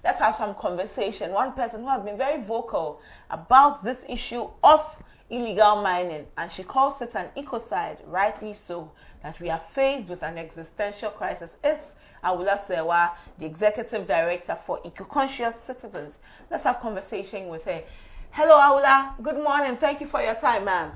let's have some conversation. One person who has been very vocal about this issue of illegal mining, and she calls it an ecocide, rightly so, that we are faced with an existential crisis, is Awula Sewa, the Executive Director for Eco-Conscious Citizens. Let's have conversation with her. Hello, Awula. Good morning. Thank you for your time, ma'am.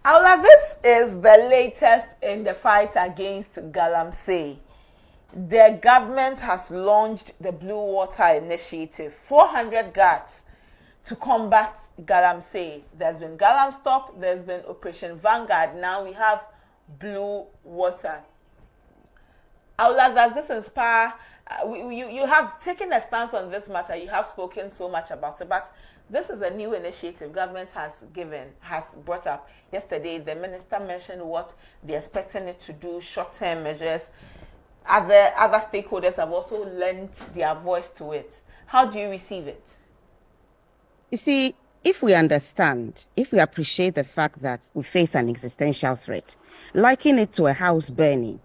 Awula, this is the latest in the fight against galamsey. The government has launched the Blue Water Initiative, 400 guards to combat galamsey. There's been Galam Stop, there's been Operation Vanguard, now we have Blue Water. Awula, does this inspire? You have taken a stance on this matter, you have spoken so much about it, but this is a new initiative government has brought up. Yesterday, the minister mentioned what they're expecting it to do, short-term measures. Other stakeholders have also lent their voice to it. How do you receive it? You see, if we understand, if we appreciate the fact that we face an existential threat, liken it to a house burning.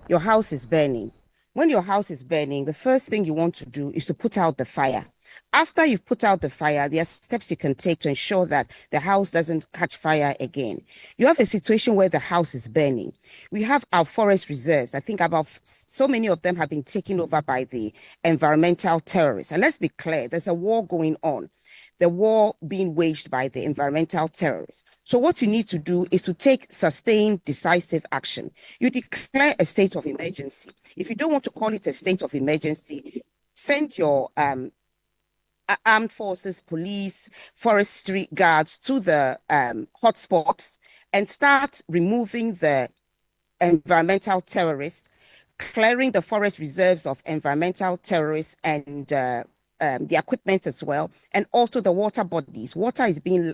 Your house is burning. When your house is burning, the first thing you want to do is to put out the fire. After you've put out the fire, there are steps you can take to ensure that the house doesn't catch fire again. You have a situation where the house is burning. We have our forest reserves. I think about so many of them have been taken over by the environmental terrorists. And let's be clear, there's a war going on. The war being waged by the environmental terrorists. So what you need to do is to take sustained, decisive action. You declare a state of emergency. If you don't want to call it a state of emergency, send your armed forces, police, forestry guards to the hotspots and start removing the environmental terrorists, clearing the forest reserves of environmental terrorists and the equipment as well, and also the water bodies. Water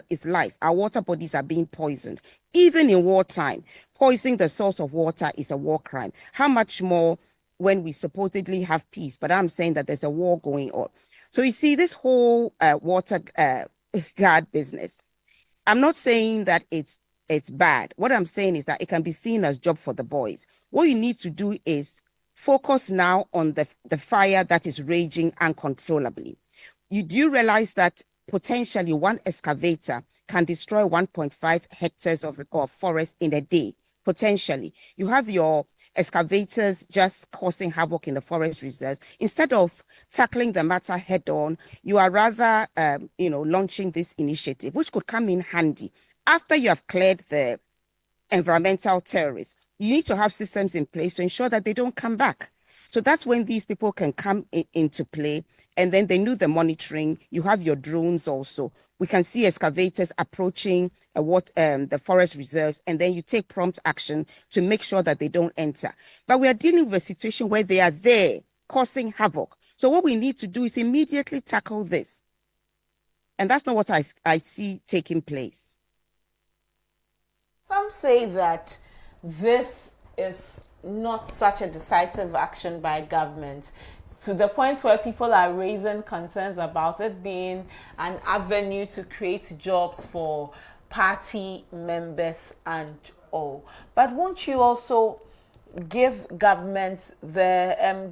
is life. Our water bodies are being poisoned. Even in wartime, poisoning the source of water is a war crime. How much more when we supposedly have peace? But I'm saying that there's a war going on. So you see, this whole water guard business, I'm not saying that it's bad. What I'm saying is that it can be seen as job for the boys. What you need to do is focus now on the fire that is raging uncontrollably. Do you realize that potentially one excavator can destroy 1.5 hectares of forest in a day? Potentially. You have your excavators just causing havoc in the forest reserves. Instead of tackling the matter head on, you are rather, launching this initiative, which could come in handy. After you have cleared the environmental terrorists, you need to have systems in place to ensure that they don't come back. So that's when these people can come into play. And then they do the monitoring. You have your drones also. We can see excavators approaching the forest reserves, and then you take prompt action to make sure that they don't enter. But we are dealing with a situation where they are there causing havoc. So what we need to do is immediately tackle this. And that's not what I see taking place. Some say that this is not such a decisive action by government, to the point where people are raising concerns about it being an avenue to create jobs for party members and all. But won't you also give government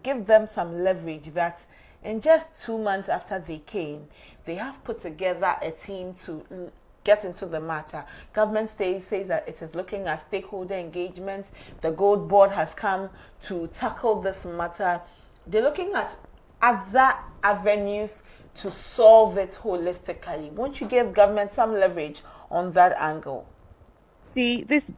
give them some leverage that in just 2 months after they came, they have put together a team to get into the matter? Government says that it is looking at stakeholder engagement. The Gold Board has come to tackle this matter. They're looking at other avenues to solve it holistically. Won't you give government some leverage on that angle? See, this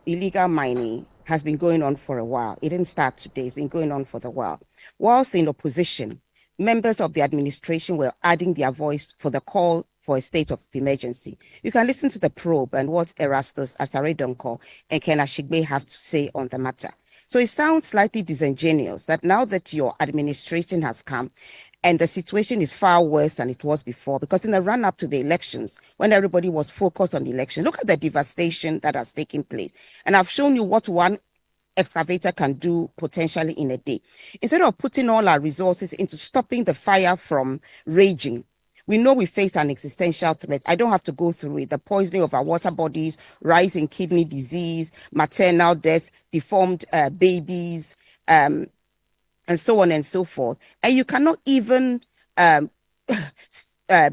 illegal mining has been going on for a while. It didn't start today. It's been going on for a while. Whilst in opposition, members of the administration were adding their voice for the call for a state of emergency. You can listen to the probe and what Erastus Asaredonko and Ken Ashigbe have to say on the matter. So it sounds slightly disingenuous that now that your administration has come and the situation is far worse than it was before, because in the run-up to the elections, when everybody was focused on the election, look at the devastation that has taken place. And I've shown you what one excavator can do potentially in a day. Instead of putting all our resources into stopping the fire from raging, We know we face an existential threat. I don't have to go through it. The poisoning of our water bodies, rise in kidney disease, maternal death, deformed babies, and so on and so forth. And you cannot even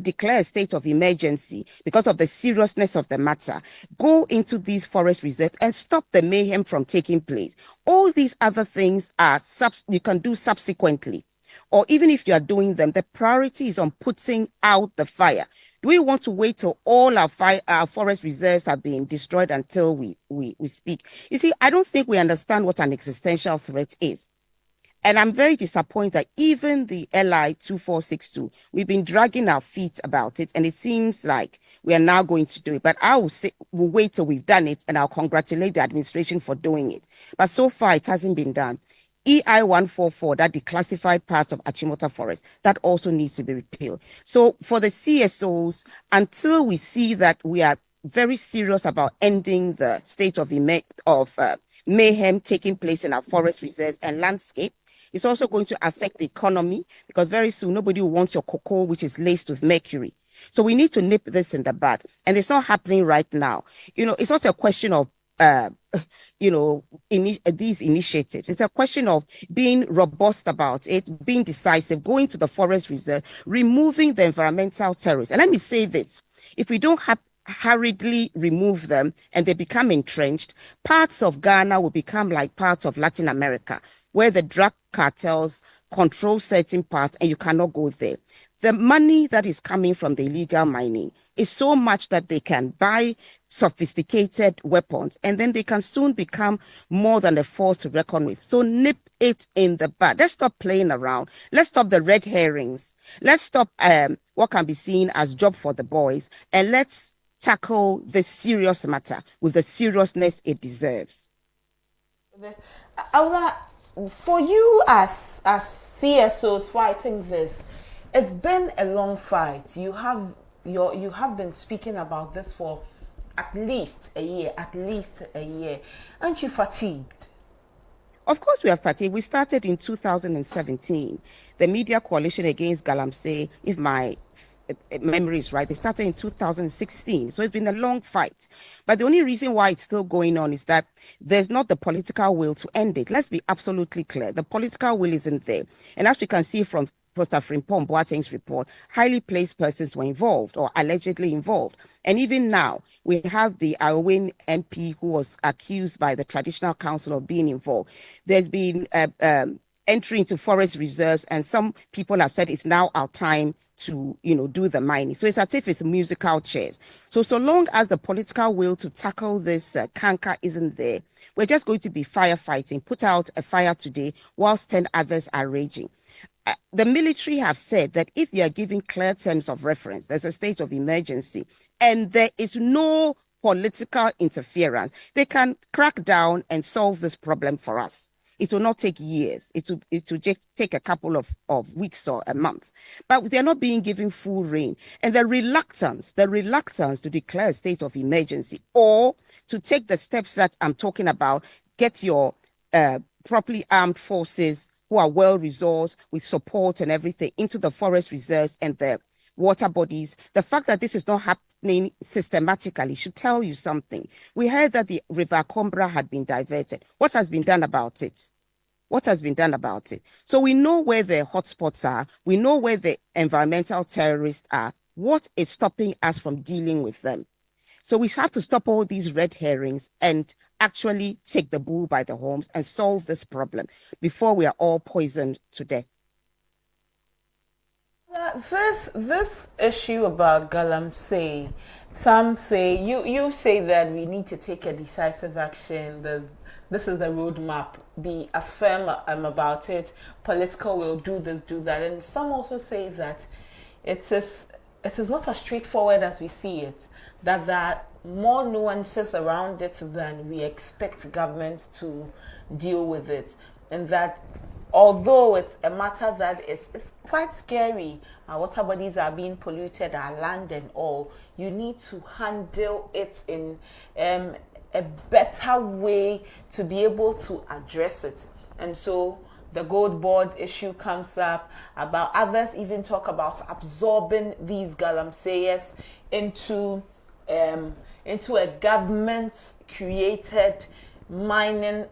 declare a state of emergency because of the seriousness of the matter. Go into these forest reserves and stop the mayhem from taking place. All these other things are you can do subsequently. Or even if you are doing them, the priority is on putting out the fire. Do we want to wait till all our forest reserves have been destroyed until we speak? You see, I don't think we understand what an existential threat is. And I'm very disappointed that even the LI 2462, we've been dragging our feet about it, and it seems like we are now going to do it. But I will say we'll wait till we've done it, and I'll congratulate the administration for doing it. But so far, it hasn't been done. EI 144, that declassified parts of Achimota Forest, that also needs to be repealed. So for the CSOs, until we see that we are very serious about ending the state of mayhem taking place in our forest reserves and landscape, it's also going to affect the economy, because very soon nobody will want your cocoa, which is laced with mercury. So we need to nip this in the bud. And it's not happening right now. It's not a question of these initiatives. It's a question of being robust about it, being decisive, going to the forest reserve, removing the environmental terrorists. And let me say this, if we don't hurriedly remove them and they become entrenched, parts of Ghana will become like parts of Latin America, where the drug cartels control certain parts and you cannot go there. The money that is coming from the illegal mining is so much that they can buy sophisticated weapons, and then they can soon become more than a force to reckon with. So nip it in the bud. Let's stop playing around. Let's stop the red herrings. Let's stop what can be seen as job for the boys, and let's tackle this serious matter with the seriousness it deserves. Aula, for you as CSOs fighting this, it's been a long fight. You have been speaking about this for at least a year. Aren't you fatigued? Of course we are fatigued. We started in 2017. The Media Coalition Against Galamsey, if my memory is right, they started in 2016. So it's been a long fight. But the only reason why it's still going on is that there's not the political will to end it. Let's be absolutely clear. The political will isn't there. And as we can see from Pastor Frimpong Boateng's report, highly placed persons were involved or allegedly involved. And even now, we have the Irwin MP who was accused by the Traditional Council of being involved. There's been entry into forest reserves, and some people have said it's now our time to, do the mining. So it's as if it's musical chairs. So long as the political will to tackle this canker isn't there, we're just going to be firefighting, put out a fire today whilst 10 others are raging. The military have said that if they are giving clear terms of reference, there's a state of emergency, and there is no political interference, they can crack down and solve this problem for us. It will not take years. It will just take a couple of weeks or a month. But they're not being given full reign. And the reluctance to declare a state of emergency or to take the steps that I'm talking about, get your properly armed forces who are well-resourced with support and everything into the forest reserves and the water bodies. The fact that this is not happening systematically should tell you something. We heard that the River Combra had been diverted. What has been done about it? So we know where the hotspots are. We know where the environmental terrorists are. What is stopping us from dealing with them? So we have to stop all these red herrings and actually take the bull by the horns and solve this problem before we are all poisoned to death. This issue about galamsey, some say, you say that we need to take a decisive action, this is the roadmap, be as firm about it, political will, do this, do that. And some also say that it is not as straightforward as we see it, that there are more nuances around it than we expect governments to deal with it, and that although it's a matter that is quite scary, our water bodies are being polluted, our land and all, you need to handle it in a better way to be able to address it. And so the gold board issue comes up, about others even talk about absorbing these galamseyers into a government created mining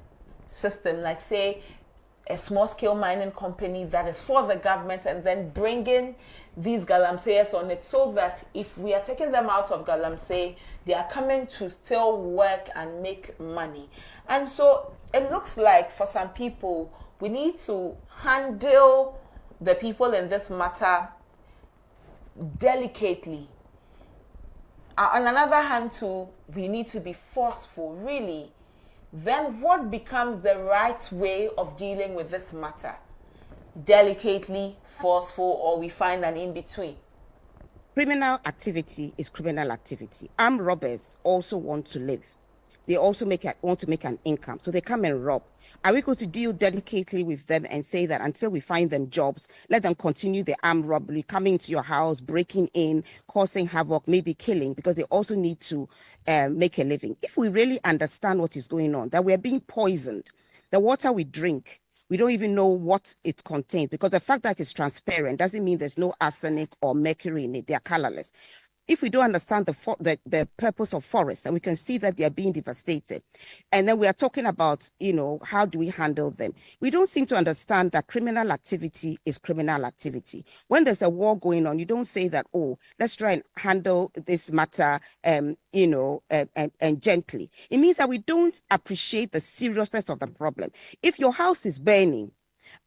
system, like say a small scale mining company that is for the government, and then bringing these galamseyers on it, so that if we are taking them out of galamsey, they are coming to still work and make money. And so it looks like for some people, we need to handle the people in this matter delicately. On another hand too, we need to be forceful, really. Then what becomes the right way of dealing with this matter? Delicately, forceful, or we find an in-between? Criminal activity is criminal activity. Armed robbers also want to live. They also want to make an income, so they come and rob. Are we going to deal delicately with them and say that until we find them jobs, let them continue the armed robbery, coming to your house, breaking in, causing havoc, maybe killing, because they also need to make a living? If we really understand what is going on, that we are being poisoned, the water we drink, we don't even know what it contains, because the fact that it's transparent doesn't mean there's no arsenic or mercury in it. They are colorless. If we don't understand the purpose of forests, and we can see that they are being devastated, and then we are talking about, how do we handle them? We don't seem to understand that criminal activity is criminal activity. When there's a war going on, you don't say that, oh, let's try and handle this matter, and gently. It means that we don't appreciate the seriousness of the problem. If your house is burning,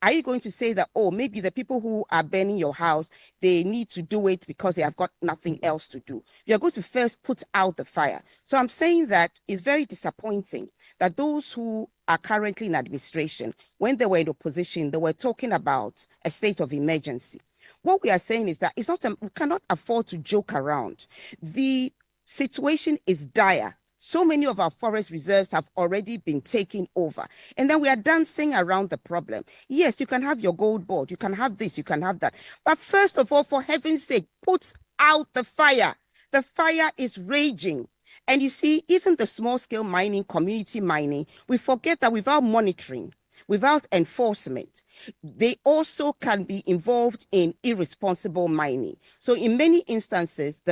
are you going to say that, oh, maybe the people who are burning your house, they need to do it because they have got nothing else to do? You're going to first put out the fire. So I'm saying that it's very disappointing that those who are currently in administration, when they were in opposition, they were talking about a state of emergency. What we are saying is that we cannot afford to joke around. The situation is dire. So many of our forest reserves have already been taken over. And then we are dancing around the problem. Yes, you can have your gold board. You can have this, you can have that. But first of all, for heaven's sake, put out the fire. The fire is raging. And you see, even the small-scale mining, community mining, we forget that without monitoring, without enforcement, they also can be involved in irresponsible mining. So in many instances,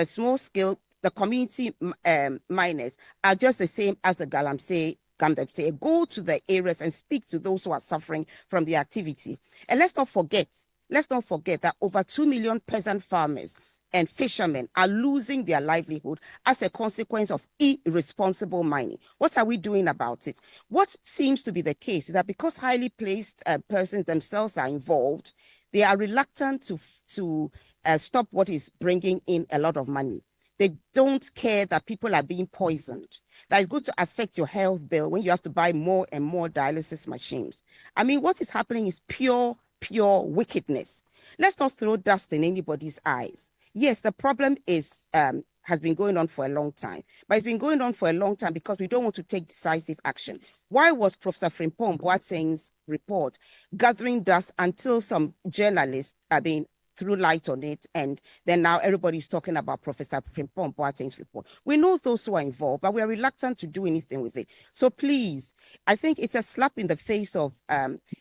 the community miners are just the same as the galamsey. Go to the areas and speak to those who are suffering from the activity. And let's not forget that over 2 million peasant farmers and fishermen are losing their livelihood as a consequence of irresponsible mining. What are we doing about it? What seems to be the case is that because highly placed persons themselves are involved, they are reluctant to stop what is bringing in a lot of money. They don't care that people are being poisoned. That is going to affect your health bill when you have to buy more and more dialysis machines. I mean, what is happening is pure wickedness. Let's not throw dust in anybody's eyes. Yes, the problem has been going on for a long time, but it's been going on for a long time because we don't want to take decisive action. Why was Professor Frimpong Boateng's report gathering dust until some journalists threw light on it, and then now everybody's talking about Professor Frimpong Boateng's report? We know those who are involved, but we are reluctant to do anything with it. So please, I think it's a slap in the face of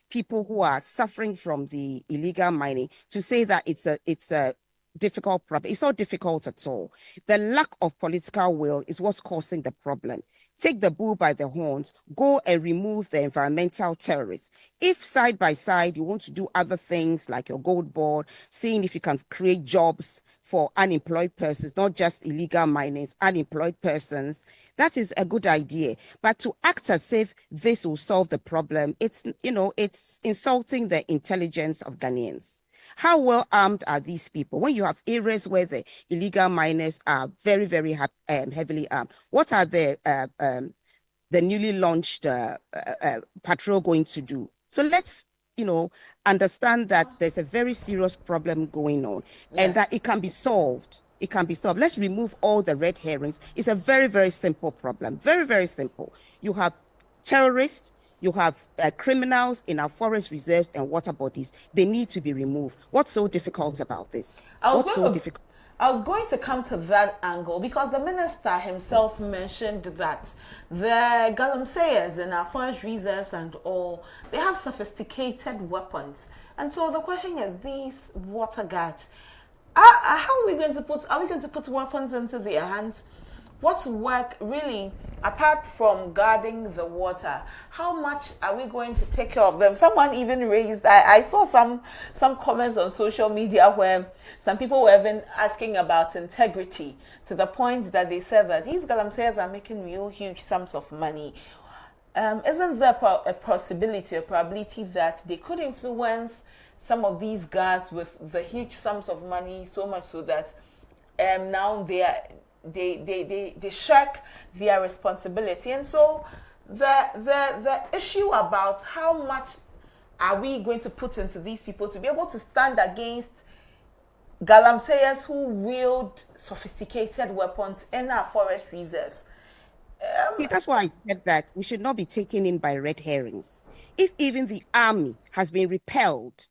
people who are suffering from the illegal mining to say that it's a difficult problem. It's not difficult at all. The lack of political will is what's causing the problem. Take the bull by the horns, go and remove the environmental terrorists. If side by side you want to do other things like your gold board, seeing if you can create jobs for unemployed persons, not just illegal miners, unemployed persons, that is a good idea. But to act as if this will solve the problem, it's insulting the intelligence of Ghanaians. How well armed are these people? When you have areas where the illegal miners are very, very heavily armed, what are the newly launched patrol going to do? So let's, understand that there's a very serious problem going on, and that it can be solved. It can be solved. Let's remove all the red herrings. It's a very, very simple problem. Very, very simple. You have terrorists. You have criminals in our forest reserves and water bodies. They need to be removed. What's so difficult about this? What's so difficult? I was going to come to that angle because the minister himself mentioned that the galamseyers in our forest reserves and all, they have sophisticated weapons. And so the question is, these water guards, how are we going to put weapons into their hands? What's work really, apart from guarding the water? How much are we going to take care of them? Someone even raised, I saw some comments on social media where some people were even asking about integrity, to the point that they said that these galamseyers are making real huge sums of money. Isn't there a possibility, a probability that they could influence some of these guards with the huge sums of money, so much so that now they shirk their responsibility? And so the issue about how much are we going to put into these people to be able to stand against galamseyers who wield sophisticated weapons in our forest reserves. See, that's why I said that we should not be taken in by red herrings. If even the army has been repelled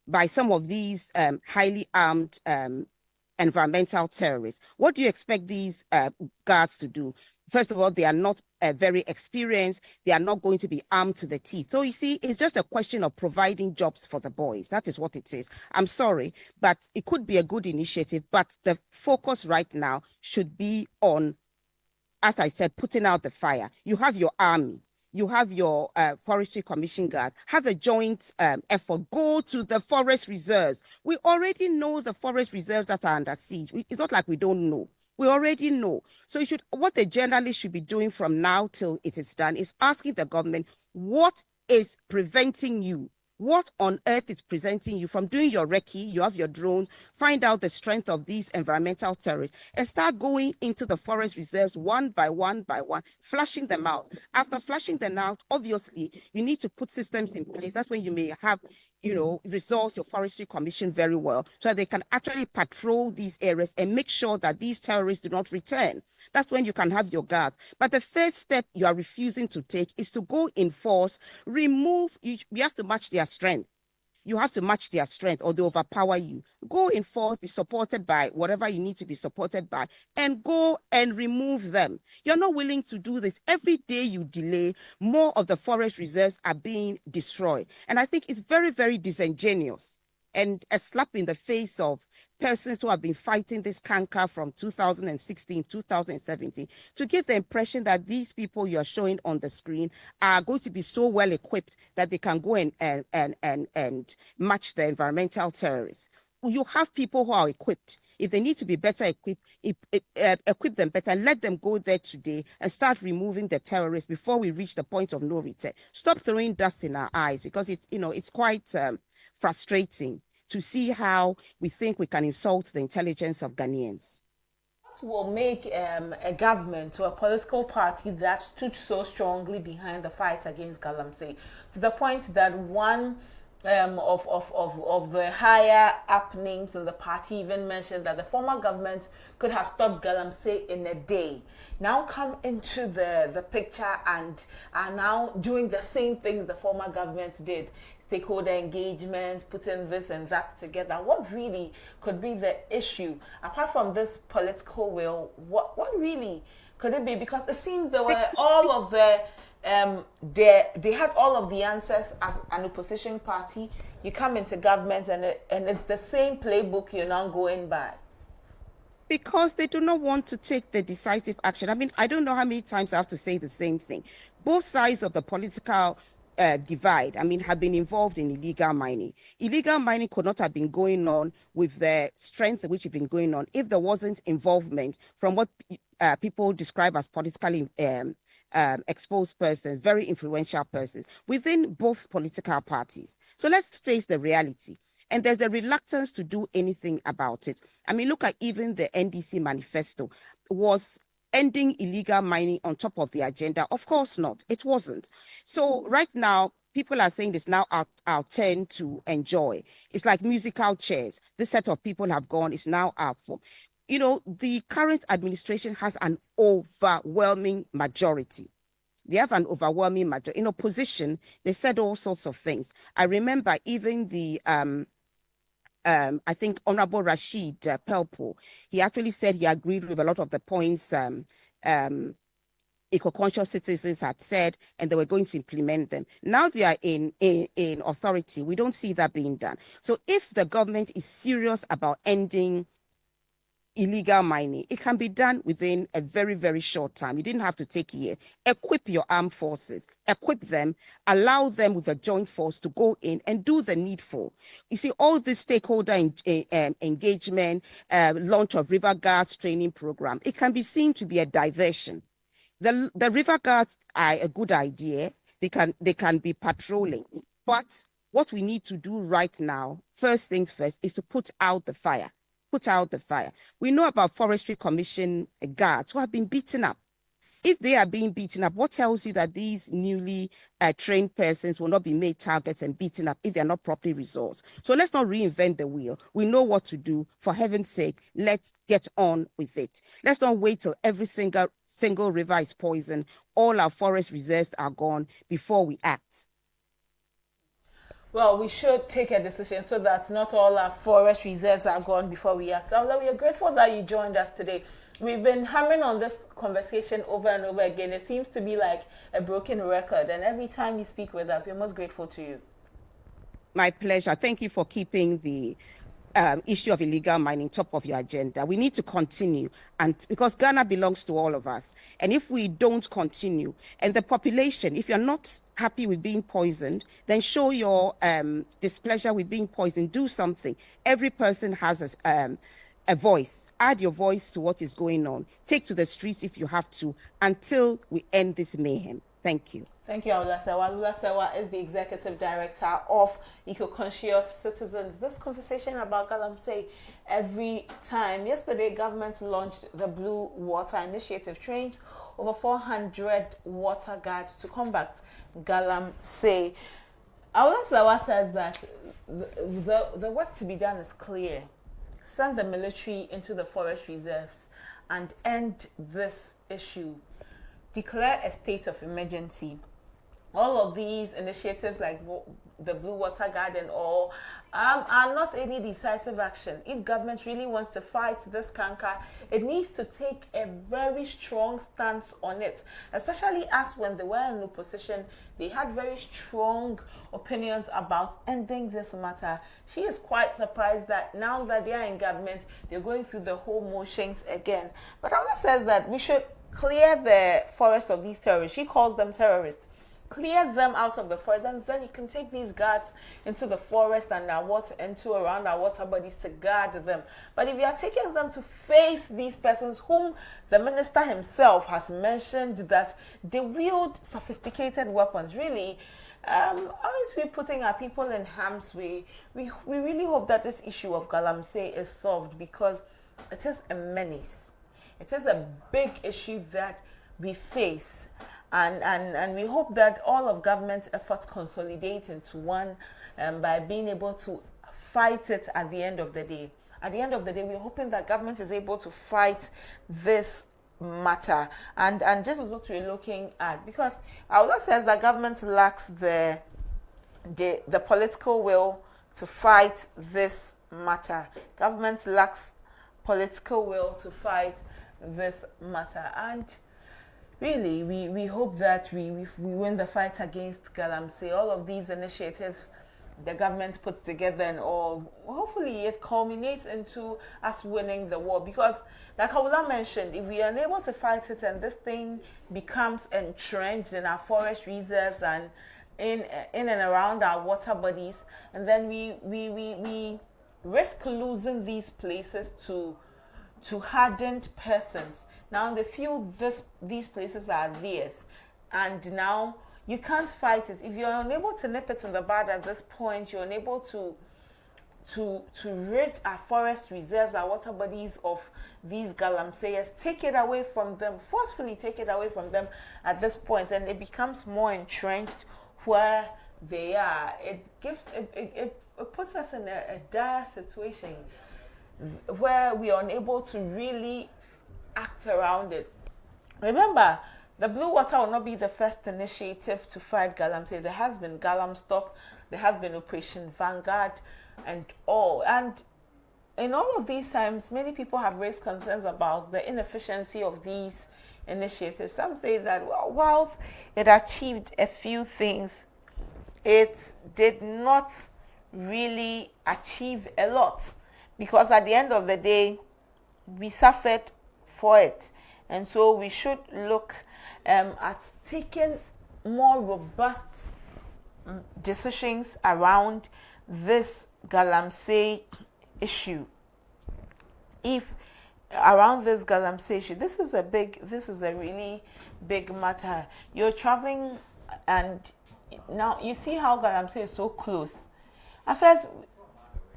by some of these highly armed environmental terrorists, what do you expect these guards to do? First of all, they are not very experienced. They are not going to be armed to the teeth. So you see, it's just a question of providing jobs for the boys. That is what it is. I'm sorry, but it could be a good initiative. But the focus right now should be on, as I said, putting out the fire. You have your army. You have your forestry commission guard. Have a joint effort. Go to the forest reserves. We already know the forest reserves that are under siege. It's not like we don't know. We already know. So you should, what the journalists should be doing from now till it is done is asking the government, what is preventing you? What on earth is preventing you from doing your recce? You have your drones, find out the strength of these environmental terrorists and start going into the forest reserves one by one, flashing them out. After flashing them out, obviously, you need to put systems in place. That's when you may have, resource your forestry commission very well so that they can actually patrol these areas and make sure that these terrorists do not return. That's when you can have your guards. But the first step you are refusing to take is to go in force, remove, you have to match their strength. You have to match their strength or they overpower you. Go in force, be supported by whatever you need to be supported by, and go and remove them. You're not willing to do this. Every day you delay, more of the forest reserves are being destroyed. And I think it's very, very disingenuous and a slap in the face of persons who have been fighting this canker from 2016, 2017, to give the impression that these people you're showing on the screen are going to be so well equipped that they can go and match the environmental terrorists. You have people who are equipped. If they need to be better equipped, equip them better. Let them go there today and start removing the terrorists before we reach the point of no return. Stop throwing dust in our eyes because it's quite frustrating to see how we think we can insult the intelligence of Ghanaians. What will make a government or a political party that stood so strongly behind the fight against galamsey, to the point that one of the higher up names in the party even mentioned that the former government could have stopped galamsey in a day, now come into the picture and are now doing the same things the former government did? Stakeholder engagement, putting this and that together. What really could be the issue apart from this political will? What really could it be? Because it seems there were all of the they had all of the answers as an opposition party. You come into government and it's the same playbook you're now going by. Because they do not want to take the decisive action. I mean, I don't know how many times I have to say the same thing. Both sides of the political divide, have been involved in illegal mining. Illegal mining could not have been going on with the strength which has been going on if there wasn't involvement from what people describe as politically exposed persons, very influential persons within both political parties. So let's face the reality. And there's a reluctance to do anything about it. Look at even the NDC manifesto. Was ending illegal mining on top of the agenda? Of course not. It wasn't. So right now, people are saying it's now our turn to enjoy. It's like musical chairs. This set of people have gone. It's now our form. The current administration has an overwhelming majority. They have an overwhelming majority. In opposition, they said all sorts of things. I remember even the I think Honorable Rashid Pelpo, he actually said he agreed with a lot of the points eco-conscious citizens had said, and they were going to implement them. Now they are in authority. We don't see that being done. So if the government is serious about ending illegal mining, it can be done within a very, very short time. You didn't have to take a year. Equip your armed forces, equip them, allow them with a joint force to go in and do the needful. You see, all this stakeholder engagement, launch of river guards training program, it can be seen to be a diversion. The river guards are a good idea. They can be patrolling, but what we need to do right now, first things first, is to put out the fire. Put out the fire. We know about Forestry Commission guards who have been beaten up. If they are being beaten up, what tells you that these newly trained persons will not be made targets and beaten up if they're not properly resourced? So let's not reinvent the wheel. We know what to do. For heaven's sake, let's get on with it. Let's not wait till every single river is poisoned, all our forest reserves are gone before we act. Well, we should take a decision so that not all our forest reserves are gone before we act. Although we are grateful that you joined us today. We've been hammering on this conversation over and over again. It seems to be like a broken record, and every time you speak with us, we're most grateful to you. My pleasure. Thank you for keeping the issue of illegal mining top of your agenda. We need to continue, and because Ghana belongs to all of us, and if we don't continue, and the population, if you're not happy with being poisoned, then show your displeasure with being poisoned. Do something. Every person has a voice. Add your voice to what is going on. Take to the streets if you have to, until we end this mayhem. Thank you. Thank you, Awolasewa. Awolasewa is the Executive Director of Eco-Conscious Citizens. This conversation about galamsey every time. Yesterday, government launched the Blue Water Initiative, trained over 400 water guards to combat galamsey. Awolasewa says that the work to be done is clear. Send the military into the forest reserves and end this issue. Declare a state of emergency. All of these initiatives like the Blue Water Guard and all are not any decisive action. If government really wants to fight this canker, it needs to take a very strong stance on it, especially as when they were in the opposition, they had very strong opinions about ending this matter. She is quite surprised that now that they are in government, they're going through the whole motions again. But Allah says that we should clear the forest of these terrorists. She calls them terrorists. Clear them out of the forest, and then you can take these guards into the forest and around our water bodies to guard them. But if you are taking them to face these persons whom the minister himself has mentioned that they wield sophisticated weapons, really, aren't we putting our people in harm's way? We really hope that this issue of galamsey is solved, because it is a menace. It is a big issue that we face. And we hope that all of government's efforts consolidate into one by being able to fight it at the end of the day. At the end of the day, we're hoping that government is able to fight this matter. And this is what we're looking at, because Aula says that government lacks the political will to fight this matter. Government lacks political will to fight this matter. And really, we hope that we win the fight against galamsey. All of these initiatives the government puts together and all, hopefully it culminates into us winning the war. Because, like Hawula mentioned, if we are unable to fight it and this thing becomes entrenched in our forest reserves and in and around our water bodies, and then we risk losing these places to hardened persons. Now they feel these places are theirs, and now you can't fight it. If you're unable to nip it in the bud at this point, you're unable to rid our forest reserves, our water bodies of these galamseyers, take it away from them, forcefully take it away from them at this point, and it becomes more entrenched where they are. It puts us in a dire situation where we are unable to really act around it. Remember, the Blue Water will not be the first initiative to fight galamsey. There has been Galamstock, there has been Operation Vanguard, and all. And in all of these times, many people have raised concerns about the inefficiency of these initiatives. Some say that whilst it achieved a few things, it did not really achieve a lot, because at the end of the day, we suffered for it. And so we should look at taking more robust decisions around this galamsey issue. If around this galamsey issue, this is a really big matter. You're traveling, and now you see how galamsey is so close. At first,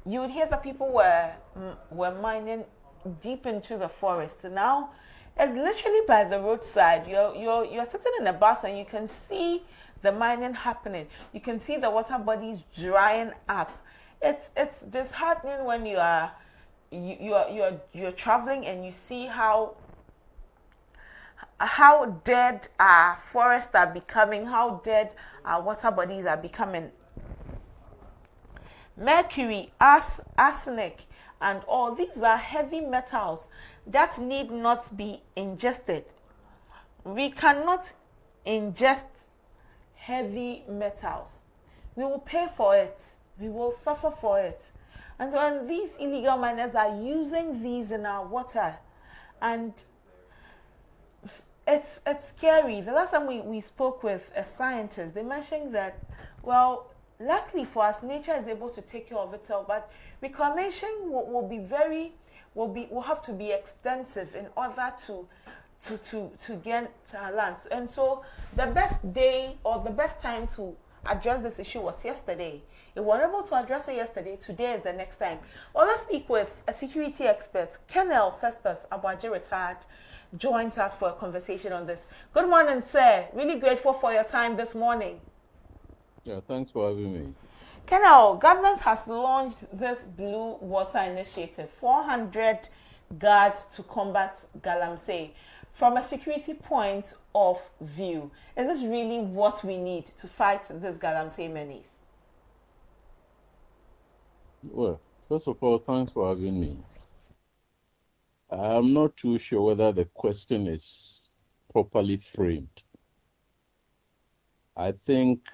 you would hear that people were mining deep into the forest. Now, it's literally by the roadside. You're sitting in a bus and you can see the mining happening. You can see the water bodies drying up. It's disheartening when you're traveling and you see how dead our forests are becoming, how dead our water bodies are becoming. Mercury, arsenic, and all these are heavy metals that need not be ingested. We cannot ingest heavy metals. We will pay for it. We will suffer for it. And when these illegal miners are using these in our water, and it's scary. The last time we spoke with a scientist, they mentioned that, well, luckily for us, nature is able to take care of itself, but reclamation will have to be extensive in order to get our lands. And so the best day or the best time to address this issue was yesterday. If we were able to address it yesterday, today is the next time. Well, let's speak with a security expert. Colonel Festus Aboagye Rtd joins us for a conversation on this. Good morning, sir. Really grateful for your time this morning. Yeah, thanks for having me. Colonel, government has launched this Blue Water Initiative, 400 guards to combat galamsey. From a security point of view, is this really what we need to fight this galamsey menace? Well, first of all, thanks for having me. I'm not too sure whether the question is properly framed. I think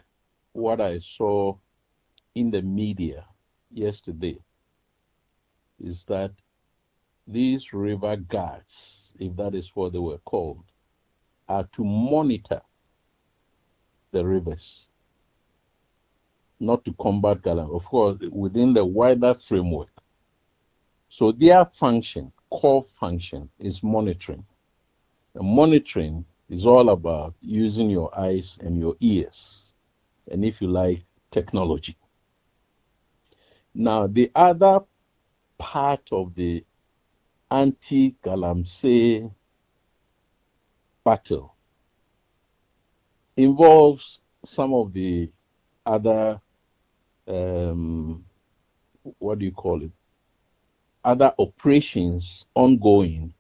what I saw in the media yesterday is that these river guards, if that is what they were called, are to monitor the rivers, not to combat galamsey, of course, within the wider framework. So their function, core function, is monitoring. The monitoring is all about using your eyes and your ears, and if you like, technology. Now, the other part of the anti-galamsey battle involves some of the other, other operations ongoing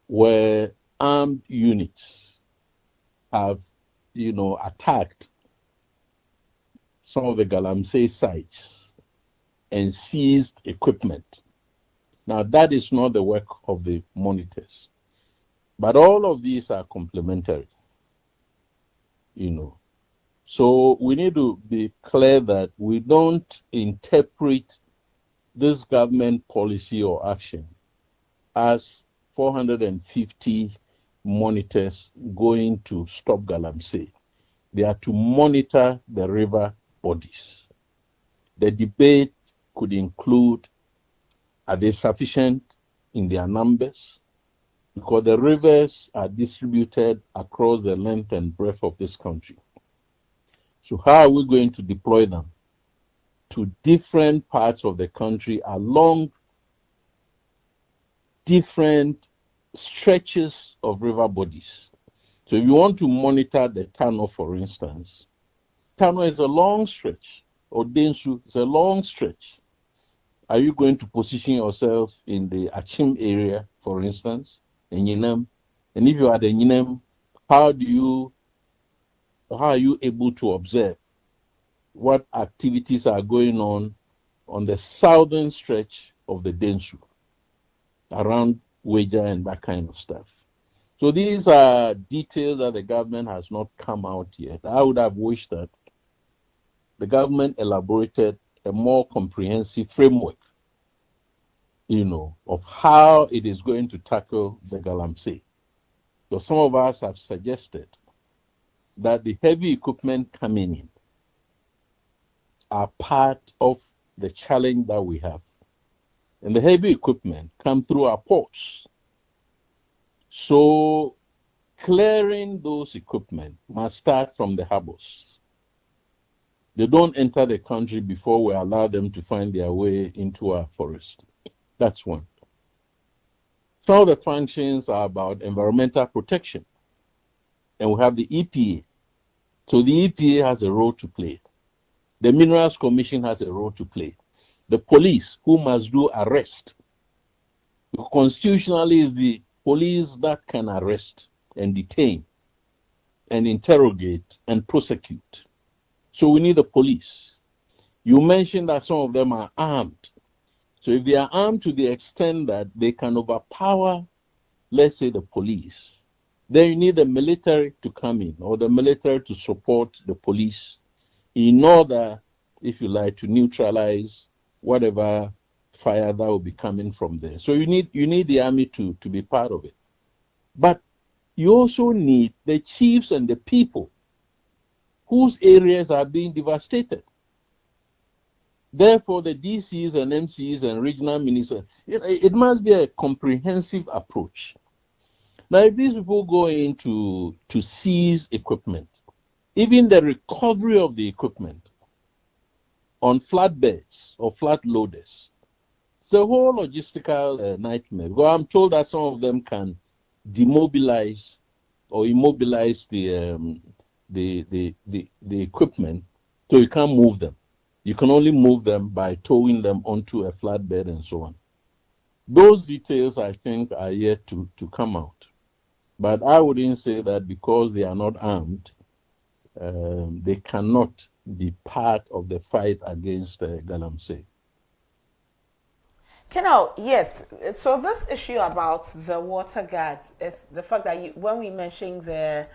where armed units have, attacked some of the galamsey sites and seized equipment. Now, that is not the work of the monitors. But all of these are complementary, So we need to be clear that we don't interpret this government policy or action as 450 monitors going to stop galamsey. They are to monitor the river bodies. The debate could include, are they sufficient in their numbers? Because the rivers are distributed across the length and breadth of this country. So how are we going to deploy them to different parts of the country along different stretches of river bodies? So if you want to monitor the Tano, for instance, Tano is a long stretch, or Densu is a long stretch. Are you going to position yourself in the Achim area, for instance, in Yinem? And if you are the Yinem, How are you able to observe what activities are going on the southern stretch of the Densu, around Weja and that kind of stuff? So these are details that the government has not come out yet. I would have wished that the government elaborated a more comprehensive framework, of how it is going to tackle the galamsey. So some of us have suggested that the heavy equipment coming in are part of the challenge that we have. And the heavy equipment come through our ports. So clearing those equipment must start from the harbors. They don't enter the country before we allow them to find their way into our forest. That's one. Some of the functions are about environmental protection. And we have the EPA. So the EPA has a role to play. The Minerals Commission has a role to play. The police, who must do arrest. Constitutionally, is the police that can arrest and detain and interrogate and prosecute. So we need the police. You mentioned that some of them are armed. So if they are armed to the extent that they can overpower, let's say, the police, then you need the military to come in, or the military to support the police in order, if you like, to neutralize whatever fire that will be coming from there. So you need the army to be part of it. But you also need the chiefs and the people whose areas are being devastated. Therefore, the DCs and MCs and regional ministers, it must be a comprehensive approach. Now, if these people go in to seize equipment, even the recovery of the equipment on flatbeds or flat loaders, it's a whole logistical nightmare. Because I'm told that some of them can demobilize or immobilize the equipment, so you can't move them. You can only move them by towing them onto a flatbed and so on. Those details, I think, are yet to come out. But I wouldn't say that because they are not armed, they cannot be part of the fight against galamsey. Kenal, yes. So this issue about the water guards is the fact that when we mention the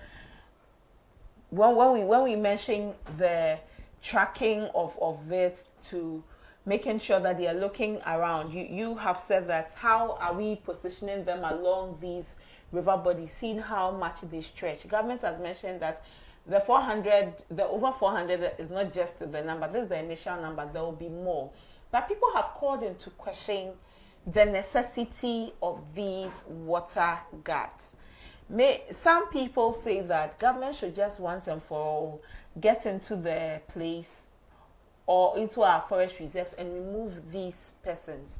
tracking of it to making sure that they are looking around, you have said that how are we positioning them along these river bodies, seeing how much they stretch. Government has mentioned that the over 400 is not just the number. This is the initial number. There will be more. But people have called into question the necessity of these water guards. Some people say that government should just once and for all get into the place or into our forest reserves and remove these persons.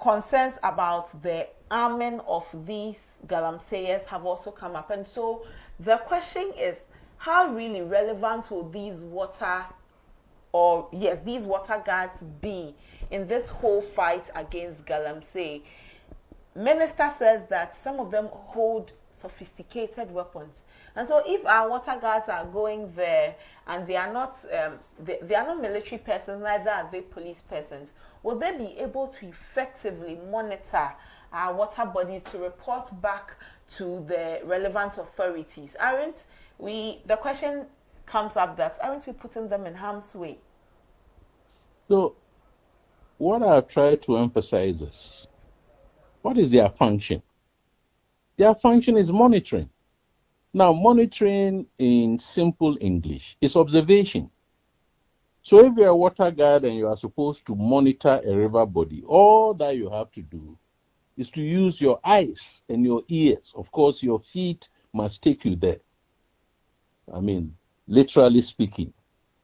Concerns about the arming of these galamseyers have also come up. And so the question is, how really relevant will these water guards be in this whole fight against galamsey? Minister says that some of them hold sophisticated weapons, and so if our water guards are going there and they are not military persons, neither are they police persons, will they be able to effectively monitor our water bodies to report back to the relevant authorities? The question comes up that aren't we putting them in harm's way? So what I've tried to emphasize is, what is their function? Their function is monitoring. Now, monitoring in simple English is observation. So if you're a water guard and you are supposed to monitor a river body, all that you have to do is to use your eyes and your ears. Of course, your feet must take you there. I mean, literally speaking.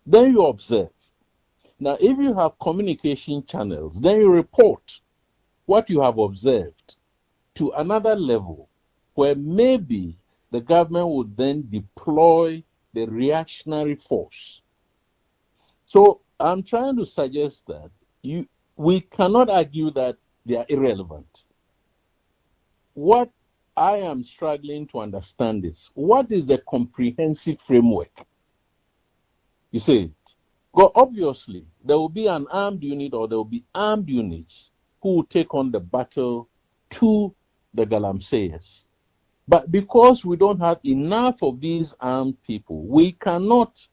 Then you observe. Now, if you have communication channels, then you report what you have observed to another level where maybe the government would then deploy the reactionary force. So I'm trying to suggest that we cannot argue that they are irrelevant. What I am struggling to understand this. What is the comprehensive framework? You see, well, obviously, there will be an armed unit or there will be armed units who will take on the battle to the galamseyers. But because we don't have enough of these armed people, we cannot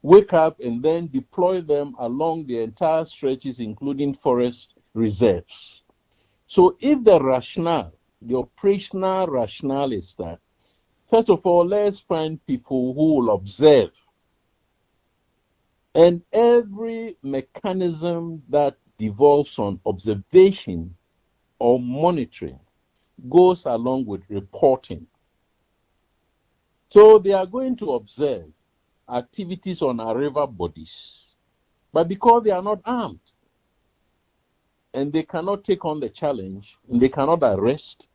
wake up and then deploy them along the entire stretches, including forest reserves. So if the rationale, the operational rationale is that, first of all, let's find people who will observe. And every mechanism that devolves on observation or monitoring goes along with reporting. So they are going to observe activities on our river bodies, but because they are not armed and they cannot take on the challenge and they cannot arrest,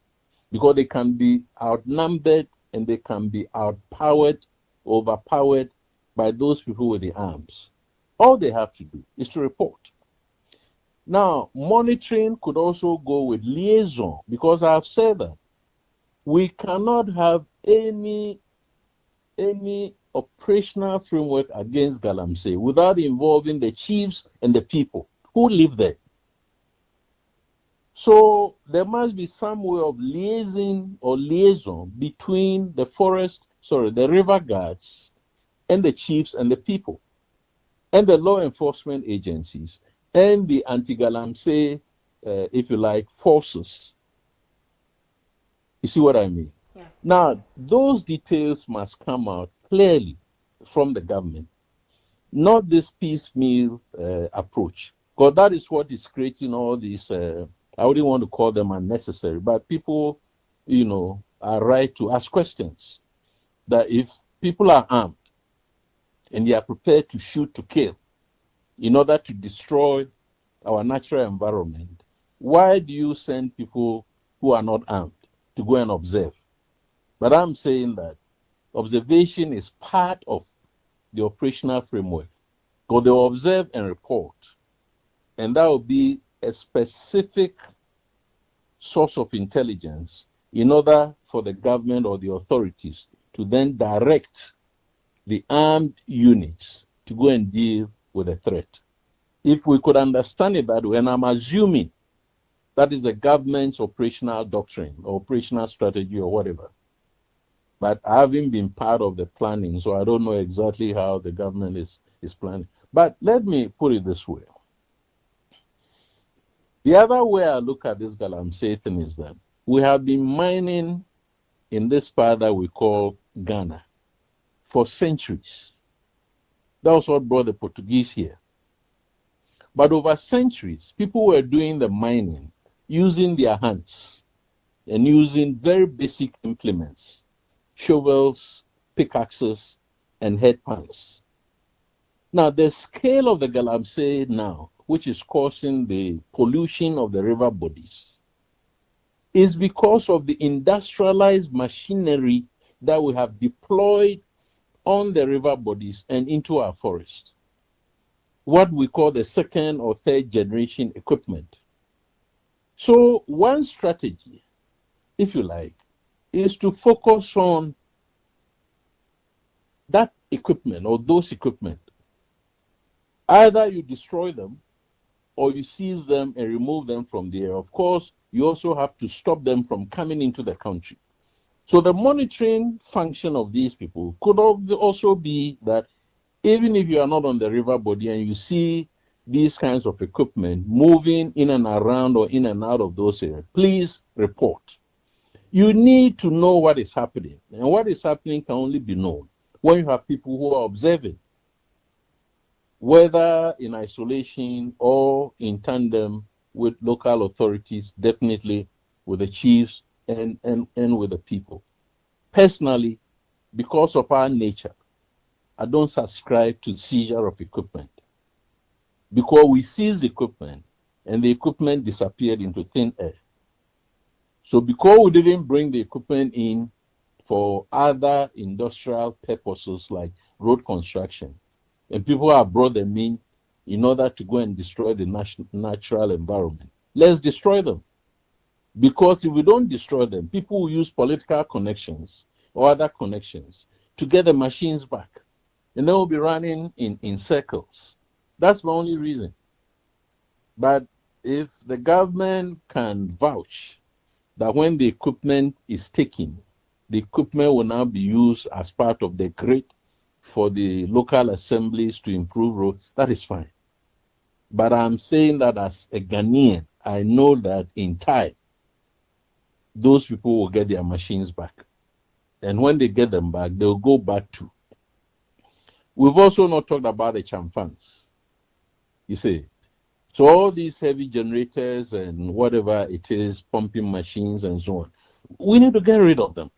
because they can be outnumbered and they can be outpowered, overpowered by those people with the arms. All they have to do is to report. Now, monitoring could also go with liaison, because I have said that we cannot have any operational framework against galamsey without involving the chiefs and the people who live there. So there must be some way of liaison between the river guards and the chiefs and the people and the law enforcement agencies and the anti-galamsey, if you like, forces. You see what I mean? Yeah. Now, those details must come out clearly from the government, not this piecemeal approach, because that is what is creating all these, I wouldn't want to call them unnecessary, but people, are right to ask questions. That if people are armed and they are prepared to shoot to kill in order to destroy our natural environment, why do you send people who are not armed to go and observe? But I'm saying that observation is part of the operational framework. Because they will observe and report, and that will be a specific source of intelligence in order for the government or the authorities to then direct the armed units to go and deal with the threat. If we could understand it that way, and I'm assuming that is the government's operational doctrine or operational strategy or whatever, but I haven't been part of the planning, so I don't know exactly how the government is planning. But let me put it this way. The other way I look at this galamsey thing is that we have been mining in this part that we call Ghana for centuries. That was what brought the Portuguese here. But over centuries, people were doing the mining using their hands and using very basic implements, shovels, pickaxes, and headpans. Now, the scale of the galamsey now, which is causing the pollution of the river bodies, is because of the industrialized machinery that we have deployed on the river bodies and into our forest. What we call the second or third generation equipment. So one strategy, if you like, is to focus on that equipment or those equipment. Either you destroy them or you seize them and remove them from the air. Of course, you also have to stop them from coming into the country. So the monitoring function of these people could also be that even if you are not on the river body and you see these kinds of equipment moving in and around or in and out of those areas, please report. You need to know what is happening. And what is happening can only be known when you have people who are observing, whether in isolation or in tandem with local authorities, definitely with the chiefs and with the people. Personally, because of our nature, I don't subscribe to seizure of equipment. Because we seized equipment and the equipment disappeared into thin air. So because we didn't bring the equipment in for other industrial purposes like road construction, and people have brought them in order to go and destroy the natural environment, let's destroy them. Because if we don't destroy them, people will use political connections or other connections to get the machines back. And they will be running in circles. That's the only reason. But if the government can vouch that when the equipment is taken, the equipment will now be used as part of the grid for the local assemblies to improve road, that is fine. But I'm saying that as a Ghanaian, I know that in time, those people will get their machines back. And when they get them back, they'll go back to. We've also not talked about the chamfans. You see. So all these heavy generators and whatever it is, pumping machines and so on, we need to get rid of them.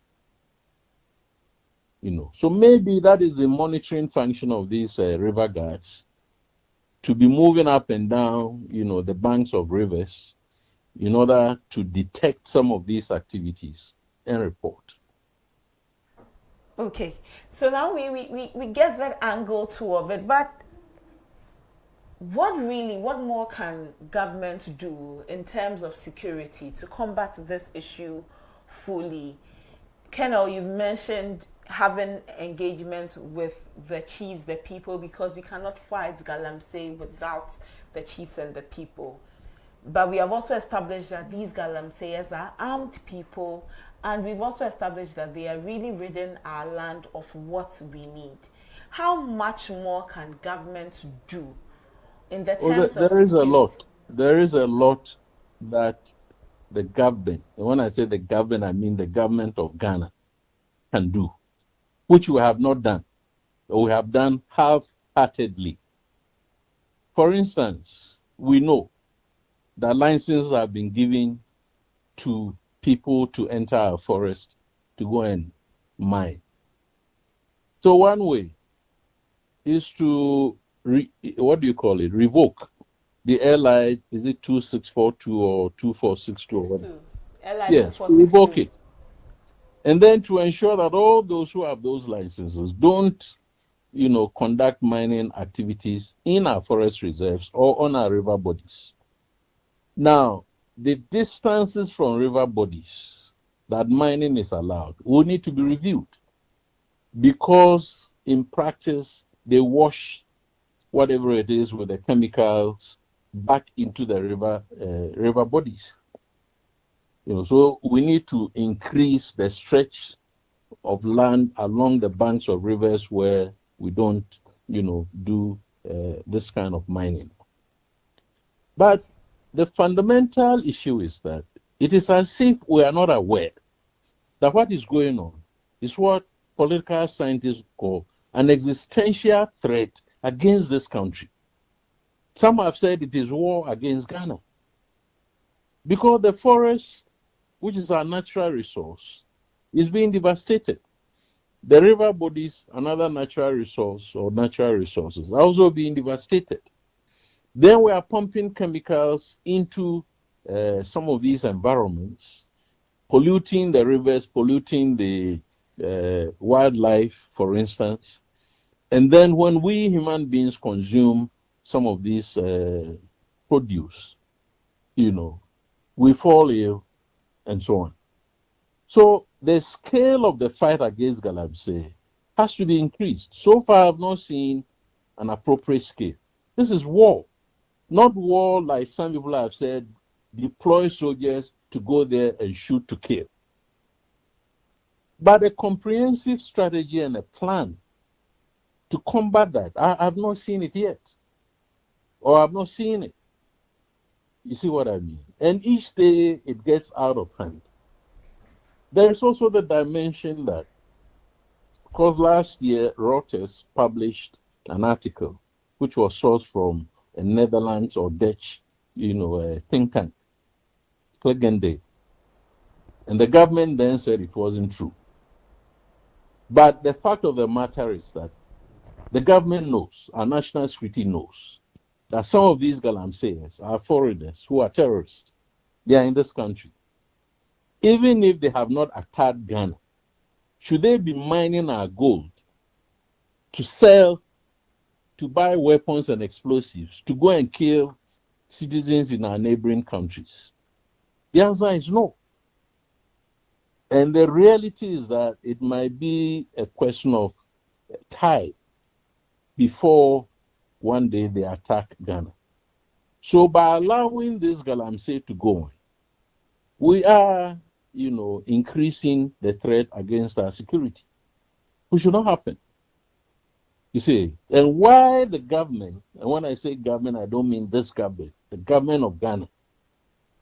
So maybe that is the monitoring function of these river guards, to be moving up and down, the banks of rivers in order to detect some of these activities and report. Okay, so now we get that angle too of it, but what more can government do in terms of security to combat this issue fully? Colonel, you've mentioned having engagement with the chiefs, the people, because we cannot fight galamsey without the chiefs and the people. But we have also established that these galamseyers are armed people, and we've also established that they are really ridding our land of what we need. How much more can government do in the terms of there is security? a lot. There is a lot that the government, and when I say the government, I mean the government of Ghana, can do, which we have not done, or we have done half-heartedly. For instance, we know that licenses have been given to people to enter our forest to go and mine. So one way is to, revoke the LI, is it 2642 or 2462 or whatever? Yes, revoke it. And then to ensure that all those who have those licenses don't, conduct mining activities in our forest reserves or on our river bodies. Now, the distances from river bodies that mining is allowed will need to be reviewed, because in practice, they wash whatever it is with the chemicals back into the river bodies. So we need to increase the stretch of land along the banks of rivers where we don't, do this kind of mining. But the fundamental issue is that it is as if we are not aware that what is going on is what political scientists call an existential threat against this country. Some have said it is war against Ghana, because the forest, which is our natural resource, is being devastated. The river bodies, another natural resource or natural resources, are also being devastated. Then we are pumping chemicals into some of these environments, polluting the rivers, polluting the wildlife, for instance. And then when we human beings consume some of these produce, we fall ill and so on. So the scale of the fight against galamsey has to be increased. So far, I've not seen an appropriate scale. This is war, not war like some people have said, deploy soldiers to go there and shoot to kill. But a comprehensive strategy and a plan to combat that, I've not seen it yet, or I've not seen it. You see what I mean? And each day it gets out of hand. There is also the dimension that, because last year Reuters published an article which was sourced from a Netherlands or Dutch, think tank, Clegende. And the government then said it wasn't true. But the fact of the matter is that the government knows, our national security knows, that some of these galamseyers are foreigners who are terrorists. They are in this country. Even if they have not attacked Ghana, should they be mining our gold to sell, to buy weapons and explosives, to go and kill citizens in our neighboring countries? The answer is no. And the reality is that it might be a question of time before one day they attack Ghana. So by allowing this galamsey to go on, we are, increasing the threat against our security, which should not happen. You see, and why the government, and when I say government, I don't mean this government, the government of Ghana,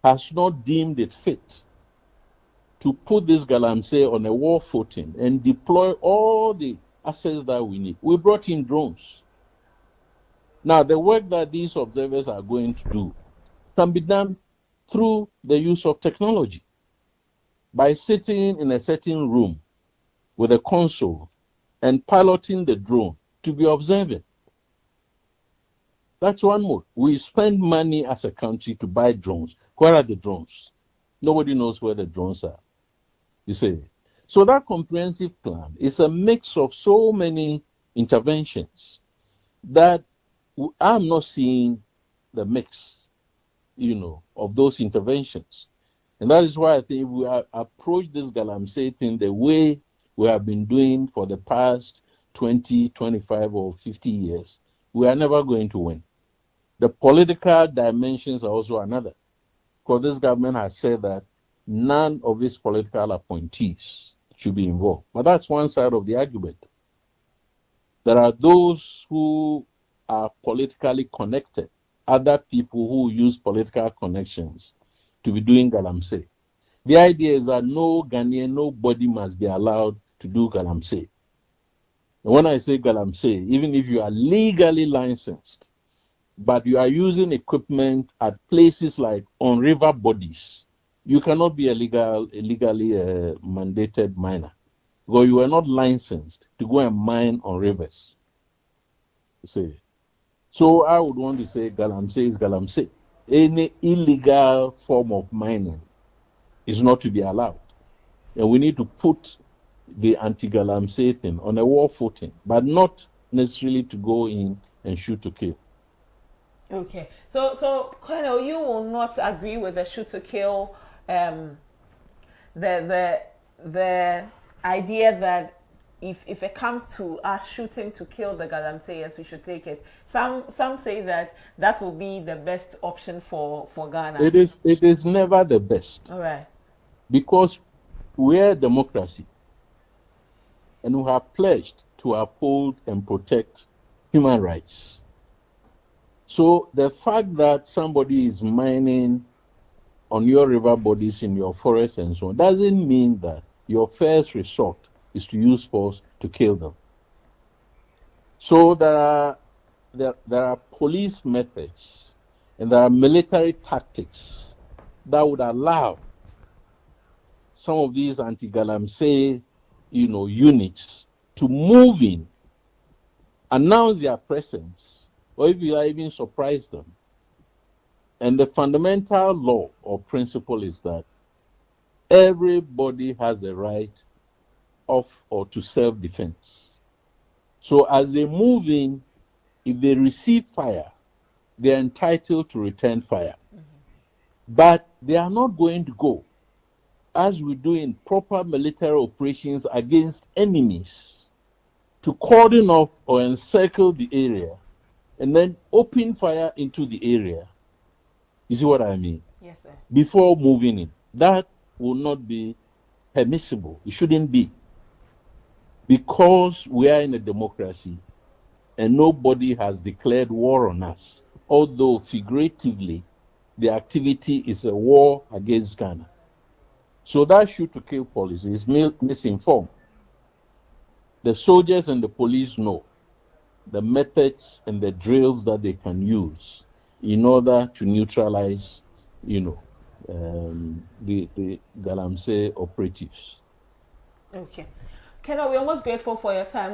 has not deemed it fit to put this galamsey on a war footing and deploy all the assets that we need. We brought in drones. Now, the work that these observers are going to do can be done through the use of technology. By sitting in a certain room with a console and piloting the drone to be observing. That's one mode. We spend money as a country to buy drones. Where are the drones? Nobody knows where the drones are. You see. So that comprehensive plan is a mix of so many interventions that I'm not seeing the mix, of those interventions. And that is why I think we approach this galamsey thing the way we have been doing for the past 20, 25, or 50 years. We are never going to win. The political dimensions are also another. Because this government has said that none of its political appointees should be involved. But that's one side of the argument. There are those who are politically connected, other people who use political connections to be doing galamsey. The idea is that no Ghanaian, nobody must be allowed to do galamsey. And when I say galamsey, even if you are legally licensed, but you are using equipment at places like on river bodies, you cannot be a legally mandated miner, because you are not licensed to go and mine on rivers. You see. So I would want to say galamsey is galamsey. Any illegal form of mining is not to be allowed. And we need to put the anti-galamsey thing on a war footing, but not necessarily to go in and shoot to kill. Okay. So Colonel, you will not agree with the shoot to kill, the idea that if it comes to us shooting to kill the galamseyers, we should take it. Some say that will be the best option for Ghana. It is never the best. All right. Because we are a democracy, and we have pledged to uphold and protect human rights. So the fact that somebody is mining on your river bodies in your forest and so on doesn't mean that your first resort is to use force to kill them. So there are police methods and there are military tactics that would allow some of these anti-galamsey, units to move in, announce their presence, or if you are even surprise them. And the fundamental law or principle is that everybody has a right of or to self-defense. So as they move in, if they receive fire, they are entitled to return fire. Mm-hmm. But they are not going to go, as we do in proper military operations against enemies, to cordon off or encircle the area and then open fire into the area. You see what I mean? Yes, sir. Before moving in. That will not be permissible. It shouldn't be. Because we are in a democracy and nobody has declared war on us, although figuratively the activity is a war against Ghana. So that shoot to kill policy is misinformed. The soldiers and the police know the methods and the drills that they can use in order to neutralize, the galamsey operatives. Okay. Kenna, we're almost grateful for your time.